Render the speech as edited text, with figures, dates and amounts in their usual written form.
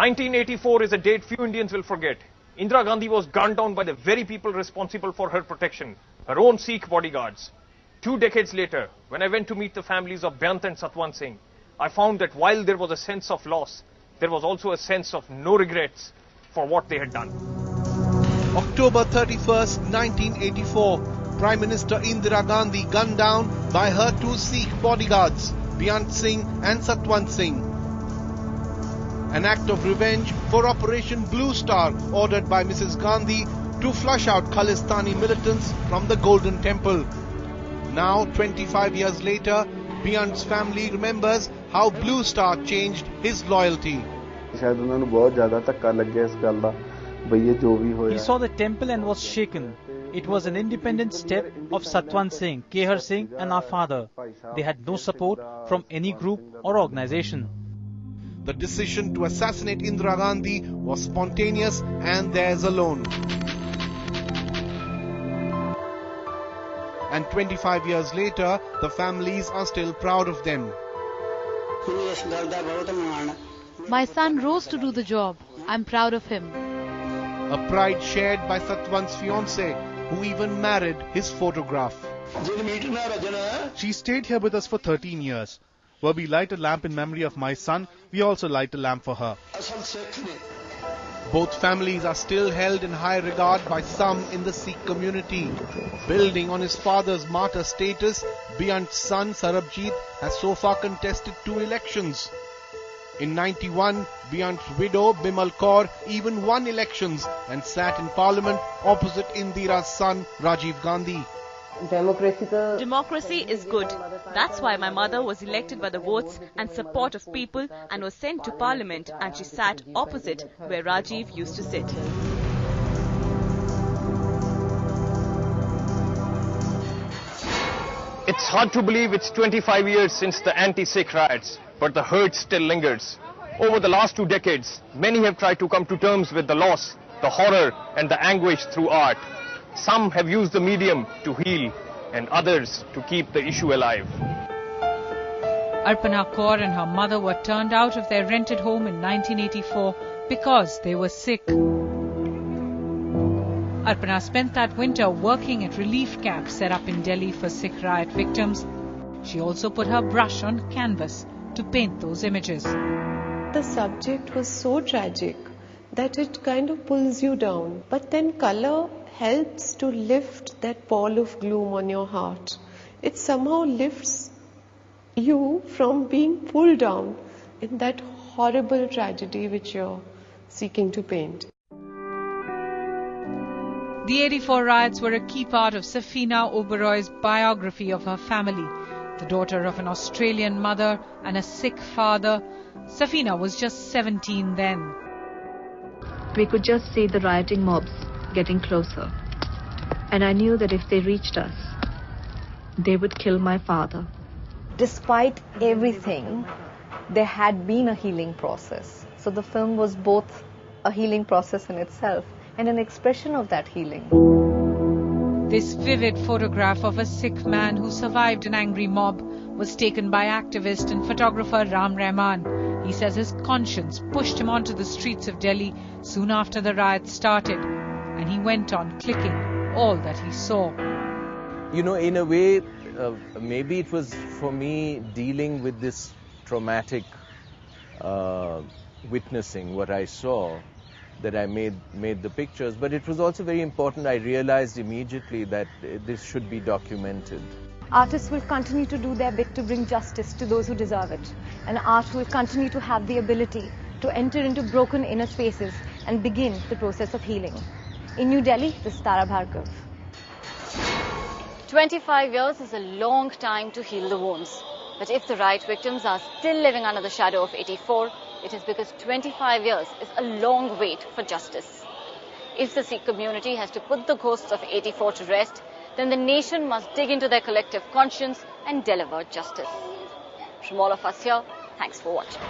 1984 is a date few Indians will forget. Indira Gandhi was gunned down by the very people responsible for her protection, her own Sikh bodyguards. 2 decades later, when I went to meet the families of Beant and Satwant Singh, I found that while there was a sense of loss, there was also a sense of no regrets for what they had done. October 31st, 1984, Prime Minister Indira Gandhi gunned down by her 2 Sikh bodyguards, Beant Singh and Satwant Singh. An act of revenge for Operation Blue Star, ordered by Mrs. Gandhi to flush out Khalistani militants from the Golden Temple. Now, 25 years later, Beant's family remembers how Blue Star changed his loyalty. He saw the temple and was shaken. It was an independent step of Satwant Singh, Kehar Singh and our father. They had no support from any group or organization. The decision to assassinate Indira Gandhi was spontaneous and theirs alone. And 25 years later, the families are still proud of them. My son rose to do the job. I'm proud of him. A pride shared by Satwant's fiancée, who even married his photograph. She stayed here with us for 13 years. Where we light a lamp in memory of my son, we also light a lamp for her. Both families are still held in high regard by some in the Sikh community. Building on his father's martyr status, Beant's son Sarabjit has so far contested 2 elections. In 91, Beant's widow Bimal Kaur even won elections and sat in parliament opposite Indira's son Rajiv Gandhi. Democracy is good. That's why my mother was elected by the votes and support of people and was sent to parliament, and she sat opposite where Rajiv used to sit. It's hard to believe it's 25 years since the Anti-Sikh riots, but the hurt still lingers. Over the last 2 decades, many have tried to come to terms with the loss, the horror and the anguish through art. Some have used the medium to heal and others to keep the issue alive. Arpana Kaur and her mother were turned out of their rented home in 1984 because they were Sikh. Arpana spent that winter working at relief camps set up in Delhi for Sikh riot victims. She also put her brush on canvas to paint those images. The subject was so tragic that it kind of pulls you down. But then color helps to lift that pall of gloom on your heart. It somehow lifts you from being pulled down in that horrible tragedy which you're seeking to paint. The 84 riots were a key part of Safina Oberoi's biography of her family. The daughter of an Australian mother and a Sikh father, Safina was just 17 then. We could just see the rioting mobs getting closer. And I knew that if they reached us, they would kill my father. Despite everything, there had been a healing process. So the film was both a healing process in itself and an expression of that healing. This vivid photograph of a Sikh man who survived an angry mob was taken by activist and photographer Ram Rahman. He says his conscience pushed him onto the streets of Delhi soon after the riots started, and he went on clicking all that he saw. You know, in a way, maybe it was for me dealing with this traumatic witnessing what I saw that I made the pictures, but it was also very important. I realized immediately that this should be documented. Artists will continue to do their bit to bring justice to those who deserve it, and art will continue to have the ability to enter into broken inner spaces and begin the process of healing. In New Delhi, this is Tara Bhargav. 25 years is a long time to heal the wounds. But if the riot victims are still living under the shadow of 84, it is because 25 years is a long wait for justice. If the Sikh community has to put the ghosts of 84 to rest, then the nation must dig into their collective conscience and deliver justice. From all of us here, thanks for watching.